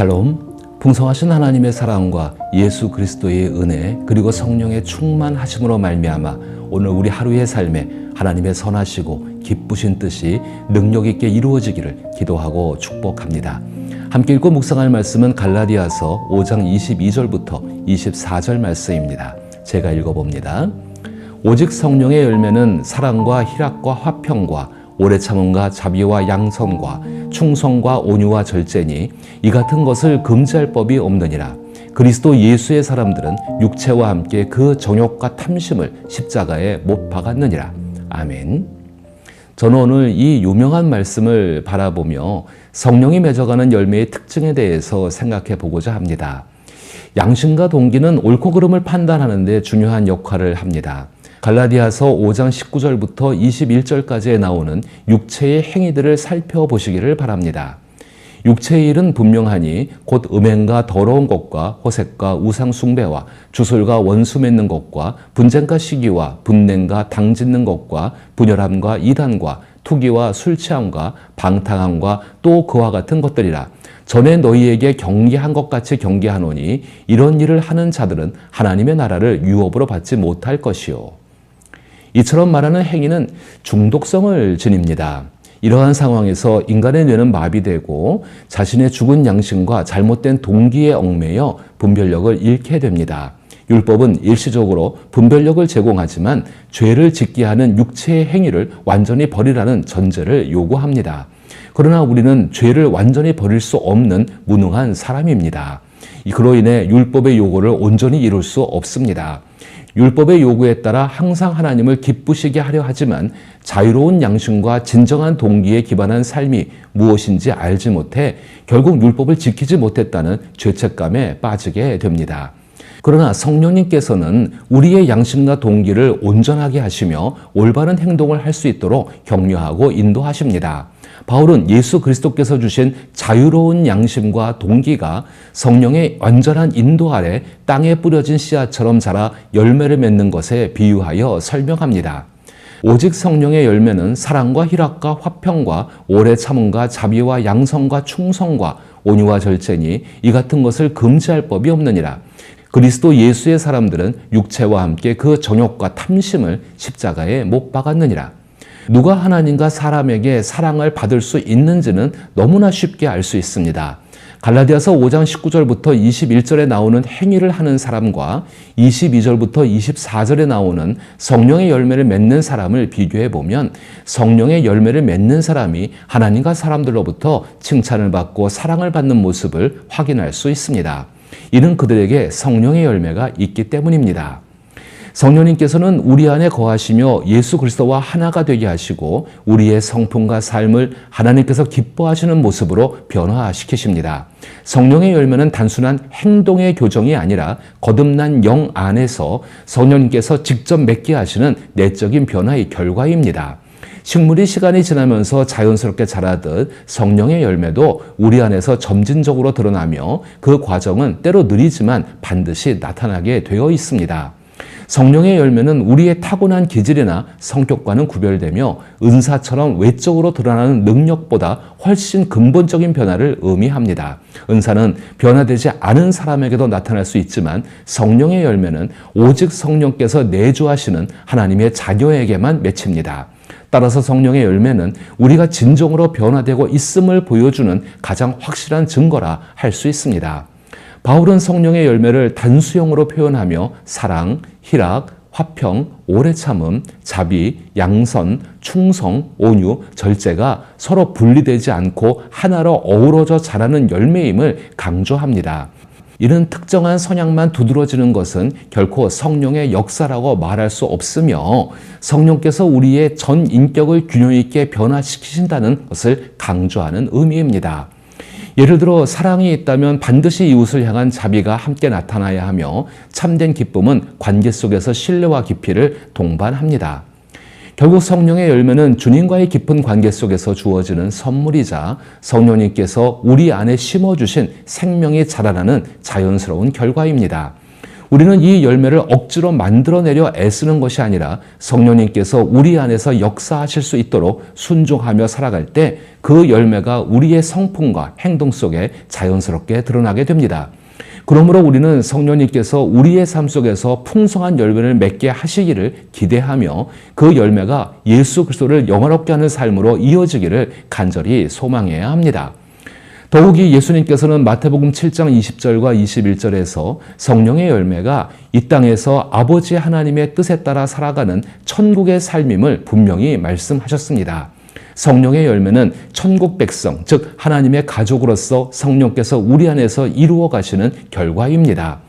샬롬, 풍성하신 하나님의 사랑과 예수 그리스도의 은혜 그리고 성령의 충만하심으로 말미암아 오늘 우리 하루의 삶에 하나님의 선하시고 기쁘신 뜻이 능력 있게 이루어지기를 기도하고 축복합니다. 함께 읽고 묵상할 말씀은 갈라디아서 5장 22절부터 24절 말씀입니다. 제가 읽어봅니다. 오직 성령의 열매는 사랑과 희락과 화평과 오래 참음과 자비와 양선과 충성과 온유와 절제니 이 같은 것을 금지할 법이 없느니라. 그리스도 예수의 사람들은 육체와 함께 그 정욕과 탐심을 십자가에 못 박았느니라. 아멘. 저는 오늘 이 유명한 말씀을 바라보며 성령이 맺어가는 열매의 특징에 대해서 생각해 보고자 합니다. 양심과 동기는 옳고 그름을 판단하는 데 중요한 역할을 합니다. 갈라디아서 5장 19절부터 21절까지에 나오는 육체의 행위들을 살펴보시기를 바랍니다. 육체의 일은 분명하니 곧 음행과 더러운 것과 호색과 우상 숭배와 주술과 원수 맺는 것과 분쟁과 시기와 분냉과 당짓는 것과 분열함과 이단과 투기와 술 취함과 방탕함과 또 그와 같은 것들이라. 전에 너희에게 경계한 것 같이 경계하노니 이런 일을 하는 자들은 하나님의 나라를 유업으로 받지 못할 것이요. 이처럼 말하는 행위는 중독성을 지닙니다. 이러한 상황에서 인간의 뇌는 마비되고 자신의 죽은 양심과 잘못된 동기에 얽매여 분별력을 잃게 됩니다. 율법은 일시적으로 분별력을 제공하지만 죄를 짓게 하는 육체의 행위를 완전히 버리라는 전제를 요구합니다. 그러나 우리는 죄를 완전히 버릴 수 없는 무능한 사람입니다. 그로 인해 율법의 요구를 온전히 이룰 수 없습니다. 율법의 요구에 따라 항상 하나님을 기쁘시게 하려 하지만 자유로운 양심과 진정한 동기에 기반한 삶이 무엇인지 알지 못해 결국 율법을 지키지 못했다는 죄책감에 빠지게 됩니다. 그러나 성령님께서는 우리의 양심과 동기를 온전하게 하시며 올바른 행동을 할 수 있도록 격려하고 인도하십니다. 바울은 예수 그리스도께서 주신 자유로운 양심과 동기가 성령의 완전한 인도 아래 땅에 뿌려진 씨앗처럼 자라 열매를 맺는 것에 비유하여 설명합니다. 오직 성령의 열매는 사랑과 희락과 화평과 오래 참음과 자비와 양선과 충성과 온유와 절제니 이 같은 것을 금지할 법이 없느니라. 그리스도 예수의 사람들은 육체와 함께 그 정욕과 탐심을 십자가에 못 박았느니라. 누가 하나님과 사람에게 사랑을 받을 수 있는지는 너무나 쉽게 알 수 있습니다. 갈라디아서 5장 19절부터 21절에 나오는 행위를 하는 사람과 22절부터 24절에 나오는 성령의 열매를 맺는 사람을 비교해 보면 성령의 열매를 맺는 사람이 하나님과 사람들로부터 칭찬을 받고 사랑을 받는 모습을 확인할 수 있습니다. 이는 그들에게 성령의 열매가 있기 때문입니다. 성령님께서는 우리 안에 거하시며 예수 그리스도와 하나가 되게 하시고 우리의 성품과 삶을 하나님께서 기뻐하시는 모습으로 변화시키십니다. 성령의 열매는 단순한 행동의 교정이 아니라 거듭난 영 안에서 성령님께서 직접 맺게 하시는 내적인 변화의 결과입니다. 식물이 시간이 지나면서 자연스럽게 자라듯 성령의 열매도 우리 안에서 점진적으로 드러나며 그 과정은 때로 느리지만 반드시 나타나게 되어 있습니다. 성령의 열매는 우리의 타고난 기질이나 성격과는 구별되며 은사처럼 외적으로 드러나는 능력보다 훨씬 근본적인 변화를 의미합니다. 은사는 변화되지 않은 사람에게도 나타날 수 있지만 성령의 열매는 오직 성령께서 내주하시는 하나님의 자녀에게만 맺힙니다. 따라서 성령의 열매는 우리가 진정으로 변화되고 있음을 보여주는 가장 확실한 증거라 할 수 있습니다. 바울은 성령의 열매를 단수형으로 표현하며 사랑, 희락, 화평, 오래 참음, 자비, 양선, 충성, 온유, 절제가 서로 분리되지 않고 하나로 어우러져 자라는 열매임을 강조합니다. 이런 특정한 성향만 두드러지는 것은 결코 성령의 역사라고 말할 수 없으며 성령께서 우리의 전 인격을 균형 있게 변화시키신다는 것을 강조하는 의미입니다. 예를 들어 사랑이 있다면 반드시 이웃을 향한 자비가 함께 나타나야 하며 참된 기쁨은 관계 속에서 신뢰와 깊이를 동반합니다. 결국 성령의 열매는 주님과의 깊은 관계 속에서 주어지는 선물이자 성령님께서 우리 안에 심어주신 생명이 자라나는 자연스러운 결과입니다. 우리는 이 열매를 억지로 만들어내려 애쓰는 것이 아니라 성령님께서 우리 안에서 역사하실 수 있도록 순종하며 살아갈 때 그 열매가 우리의 성품과 행동 속에 자연스럽게 드러나게 됩니다. 그러므로 우리는 성령님께서 우리의 삶 속에서 풍성한 열매를 맺게 하시기를 기대하며 그 열매가 예수 그리스도를 영화롭게 하는 삶으로 이어지기를 간절히 소망해야 합니다. 더욱이 예수님께서는 마태복음 7장 20절과 21절에서 성령의 열매가 이 땅에서 아버지 하나님의 뜻에 따라 살아가는 천국의 삶임을 분명히 말씀하셨습니다. 성령의 열매는 천국 백성, 즉 하나님의 가족으로서 성령께서 우리 안에서 이루어 가시는 결과입니다.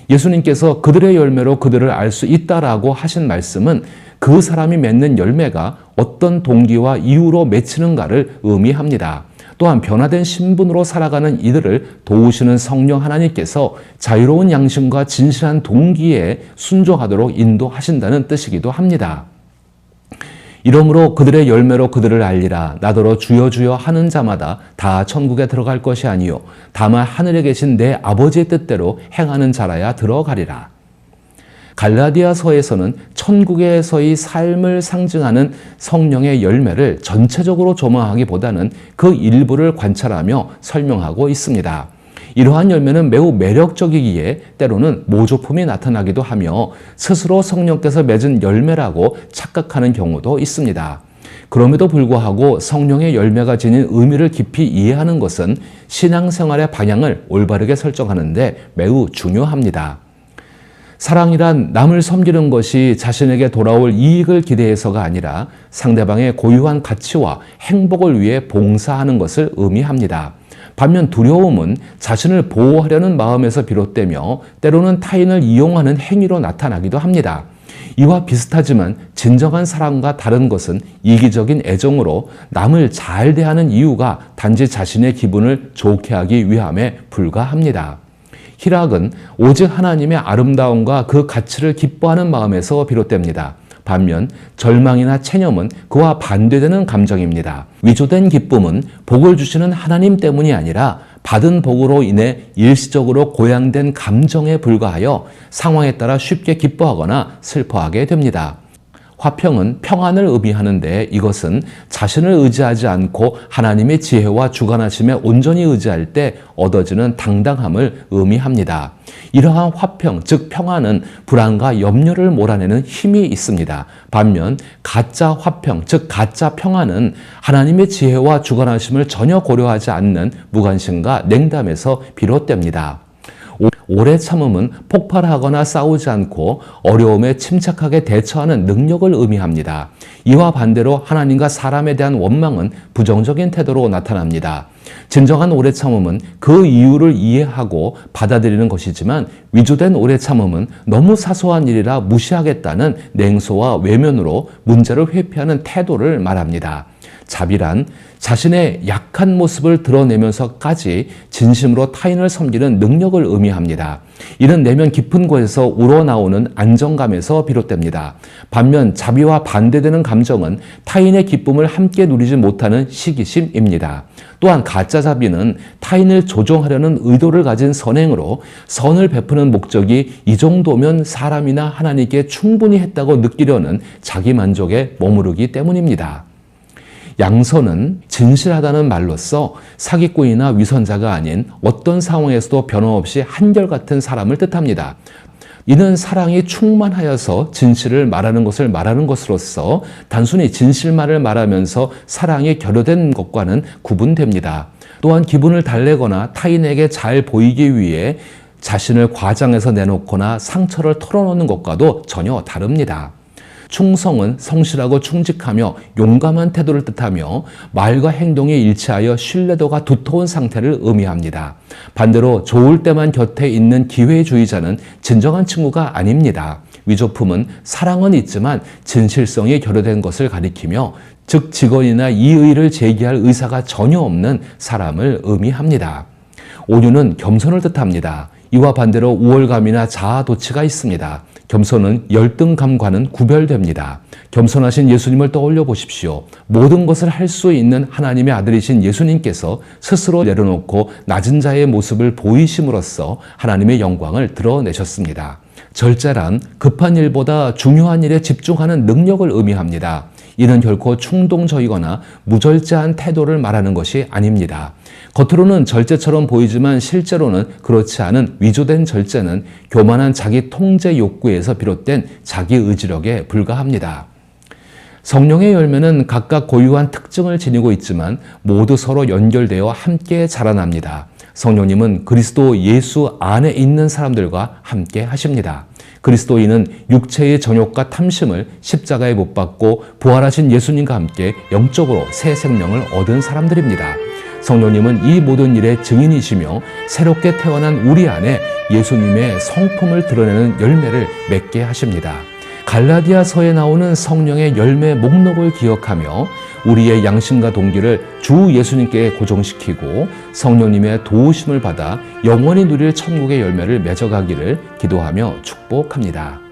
예수님께서 그들의 열매로 그들을 알 수 있다라고 하신 말씀은 그 사람이 맺는 열매가 어떤 동기와 이유로 맺히는가를 의미합니다. 또한 변화된 신분으로 살아가는 이들을 도우시는 성령 하나님께서 자유로운 양심과 진실한 동기에 순종하도록 인도하신다는 뜻이기도 합니다. 이러므로 그들의 열매로 그들을 알리라. 나더러 주여 주여 하는 자마다 다 천국에 들어갈 것이 아니요 다만 하늘에 계신 내 아버지의 뜻대로 행하는 자라야 들어가리라. 갈라디아서에서는 천국에서의 삶을 상징하는 성령의 열매를 전체적으로 조망하기보다는 그 일부를 관찰하며 설명하고 있습니다. 이러한 열매는 매우 매력적이기에 때로는 모조품이 나타나기도 하며 스스로 성령께서 맺은 열매라고 착각하는 경우도 있습니다. 그럼에도 불구하고 성령의 열매가 지닌 의미를 깊이 이해하는 것은 신앙생활의 방향을 올바르게 설정하는 데 매우 중요합니다. 사랑이란 남을 섬기는 것이 자신에게 돌아올 이익을 기대해서가 아니라 상대방의 고유한 가치와 행복을 위해 봉사하는 것을 의미합니다. 반면 두려움은 자신을 보호하려는 마음에서 비롯되며 때로는 타인을 이용하는 행위로 나타나기도 합니다. 이와 비슷하지만 진정한 사랑과 다른 것은 이기적인 애정으로 남을 잘 대하는 이유가 단지 자신의 기분을 좋게 하기 위함에 불과합니다. 희락은 오직 하나님의 아름다움과 그 가치를 기뻐하는 마음에서 비롯됩니다. 반면 절망이나 체념은 그와 반대되는 감정입니다. 위조된 기쁨은 복을 주시는 하나님 때문이 아니라 받은 복으로 인해 일시적으로 고양된 감정에 불과하여 상황에 따라 쉽게 기뻐하거나 슬퍼하게 됩니다. 화평은 평안을 의미하는데 이것은 자신을 의지하지 않고 하나님의 지혜와 주관하심에 온전히 의지할 때 얻어지는 당당함을 의미합니다. 이러한 화평, 즉 평안은 불안과 염려를 몰아내는 힘이 있습니다. 반면 가짜 화평, 즉 가짜 평안은 하나님의 지혜와 주관하심을 전혀 고려하지 않는 무관심과 냉담에서 비롯됩니다. 오래 참음은 폭발하거나 싸우지 않고 어려움에 침착하게 대처하는 능력을 의미합니다. 이와 반대로 하나님과 사람에 대한 원망은 부정적인 태도로 나타납니다. 진정한 오래 참음은 그 이유를 이해하고 받아들이는 것이지만 위조된 오래 참음은 너무 사소한 일이라 무시하겠다는 냉소와 외면으로 문제를 회피하는 태도를 말합니다. 자비란 자신의 약한 모습을 드러내면서까지 진심으로 타인을 섬기는 능력을 의미합니다. 이는 내면 깊은 곳에서 우러나오는 안정감에서 비롯됩니다. 반면 자비와 반대되는 감정은 타인의 기쁨을 함께 누리지 못하는 시기심입니다. 또한 가짜 자비는 타인을 조종하려는 의도를 가진 선행으로 선을 베푸는 목적이 이 정도면 사람이나 하나님께 충분히 했다고 느끼려는 자기 만족에 머무르기 때문입니다. 양선은 진실하다는 말로써 사기꾼이나 위선자가 아닌 어떤 상황에서도 변함없이 한결같은 사람을 뜻합니다. 이는 사랑이 충만하여서 진실을 말하는 것을 말하는 것으로서 단순히 진실만을 말하면서 사랑이 결여된 것과는 구분됩니다. 또한 기분을 달래거나 타인에게 잘 보이기 위해 자신을 과장해서 내놓거나 상처를 털어놓는 것과도 전혀 다릅니다. 충성은 성실하고 충직하며 용감한 태도를 뜻하며 말과 행동이 일치하여 신뢰도가 두터운 상태를 의미합니다. 반대로 좋을 때만 곁에 있는 기회주의자는 진정한 친구가 아닙니다. 위조품은 사랑은 있지만 진실성이 결여된 것을 가리키며 즉 직언이나 이의를 제기할 의사가 전혀 없는 사람을 의미합니다. 온유는 겸손을 뜻합니다. 이와 반대로 우월감이나 자아도취가 있습니다. 겸손은 열등감과는 구별됩니다. 겸손하신 예수님을 떠올려 보십시오. 모든 것을 할 수 있는 하나님의 아들이신 예수님께서 스스로 내려놓고 낮은 자의 모습을 보이심으로써 하나님의 영광을 드러내셨습니다. 절제란 급한 일보다 중요한 일에 집중하는 능력을 의미합니다. 이는 결코 충동적이거나 무절제한 태도를 말하는 것이 아닙니다. 겉으로는 절제처럼 보이지만 실제로는 그렇지 않은 위조된 절제는 교만한 자기 통제 욕구에서 비롯된 자기 의지력에 불과합니다. 성령의 열매는 각각 고유한 특징을 지니고 있지만 모두 서로 연결되어 함께 자라납니다. 성령님은 그리스도 예수 안에 있는 사람들과 함께 하십니다. 그리스도인은 육체의 정욕과 탐심을 십자가에 못 박고 부활하신 예수님과 함께 영적으로 새 생명을 얻은 사람들입니다. 성령님은 이 모든 일의 증인이시며 새롭게 태어난 우리 안에 예수님의 성품을 드러내는 열매를 맺게 하십니다. 갈라디아서에 나오는 성령의 열매 목록을 기억하며 우리의 양심과 동기를 주 예수님께 고정시키고 성령님의 도우심을 받아 영원히 누릴 천국의 열매를 맺어가기를 기도하며 축복합니다.